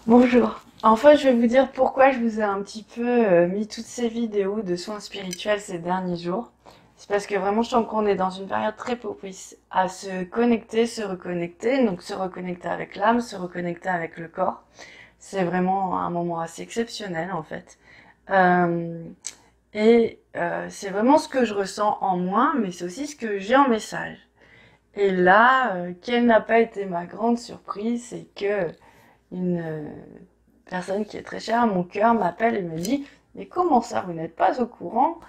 Bonjour. En fait, je vais vous dire pourquoi je vous ai un petit peu mis toutes ces vidéos de soins spirituels ces derniers jours. C'est parce que vraiment, je sens qu'on est dans une période très propice à se connecter, se reconnecter. Donc, se reconnecter avec l'âme, se reconnecter avec le corps. C'est vraiment un moment assez exceptionnel, en fait. Euh, c'est vraiment ce que je ressens en moi, mais c'est aussi ce que j'ai en message. Et là, quelle n'a pas été ma grande surprise, c'est que une personne qui est très chère à mon cœur m'appelle et me dit: mais comment ça, vous n'êtes pas au courant?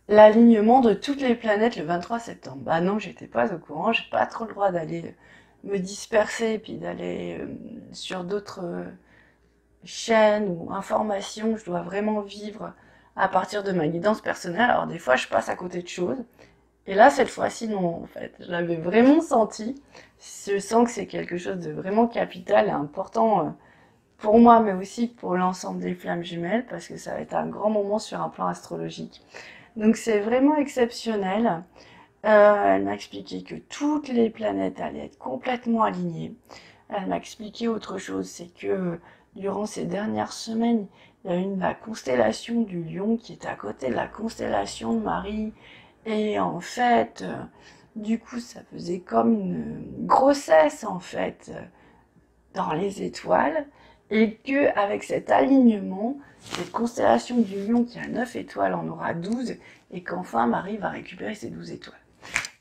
L'alignement de toutes les planètes le 23 septembre. Bah non, j'étais pas au courant, j'ai pas trop le droit d'aller me disperser et puis d'aller sur d'autres chaînes ou informations. Je dois vraiment vivre à partir de ma guidance personnelle. Alors des fois, je passe à côté de choses. Et là, cette fois-ci, non, en fait. Je l'avais vraiment senti. Je sens que c'est quelque chose de vraiment capital et important pour moi, mais aussi pour l'ensemble des flammes jumelles, parce que ça va être un grand moment sur un plan astrologique. Donc c'est vraiment exceptionnel. Elle m'a expliqué que toutes les planètes allaient être complètement alignées. Elle m'a expliqué autre chose, c'est que durant ces dernières semaines, il y a eu la constellation du Lion qui est à côté de la constellation de Marie. Et en fait, du coup, ça faisait comme une grossesse, en fait, dans les étoiles, et que avec cet alignement, cette constellation du Lion qui a 9 étoiles en aura 12, et qu'enfin Marie va récupérer ses 12 étoiles.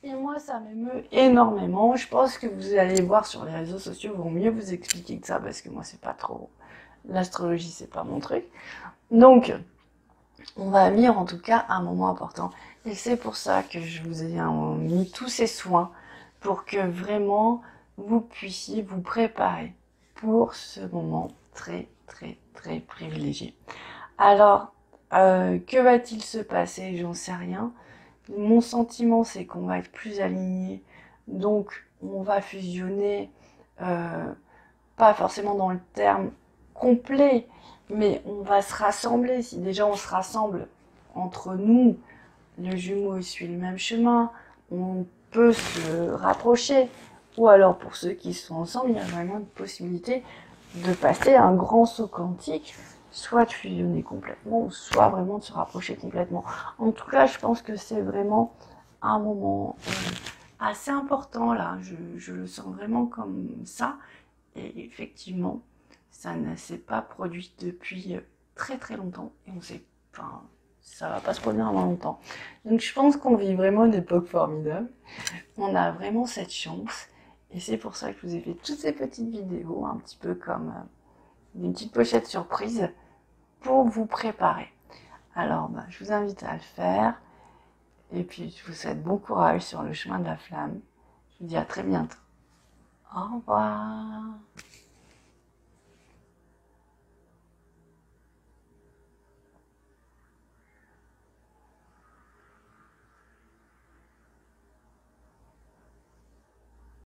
Et moi, ça m'émeut énormément. Je pense que vous allez voir sur les réseaux sociaux, vont mieux vous expliquer que ça, parce que moi, c'est pas trop... L'astrologie, c'est pas mon truc. Donc, on va vivre en tout cas un moment important. Et c'est pour ça que je vous ai mis tous ces soins, pour que vraiment vous puissiez vous préparer pour ce moment très très très privilégié. Alors, que va-t-il se passer? J'en sais rien. Mon sentiment, c'est qu'on va être plus alignés, donc on va fusionner, euh, pas forcément dans le terme complet, mais on va se rassembler. Si déjà on se rassemble entre nous, le jumeau suit le même chemin, on peut se rapprocher. Ou alors pour ceux qui sont ensemble, il y a vraiment une possibilité de passer un grand saut quantique, soit de fusionner complètement, soit vraiment de se rapprocher complètement. En tout cas, je pense que c'est vraiment un moment assez important là. Je le sens vraiment comme ça. Et effectivement, ça ne s'est pas produit depuis très très longtemps. Et on sait, enfin, ça va pas se produire avant longtemps. Donc je pense qu'on vit vraiment une époque formidable. On a vraiment cette chance. Et c'est pour ça que je vous ai fait toutes ces petites vidéos, un petit peu comme une petite pochette surprise pour vous préparer. Alors, bah, je vous invite à le faire. Et puis, je vous souhaite bon courage sur le chemin de la flamme. Je vous dis à très bientôt. Au revoir.